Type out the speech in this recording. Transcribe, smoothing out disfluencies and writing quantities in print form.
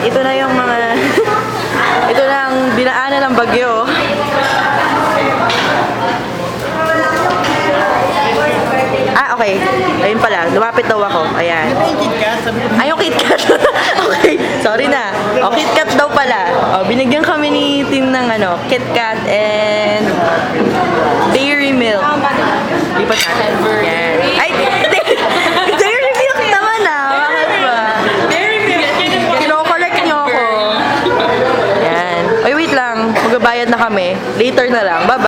ito na yung mga... ito na ang dinaanan ng bagyo. Ah, okay. Ayun pala. Lumapit daw ako. Ayan. Ay, yung KitKat. Okay. Sorry na. O, KitKat daw pala. O, binigyan kami ni Tin ng ano, KitKat and Dairy Milk. Lipat natin. Yan. Ay, Dairy Milk naman ah. Bakit ba? Dairy Milk. Kino-collect niyo ako. Yan. Ay, wait lang. Magbabayad na kami. Later na lang. Bye-bye.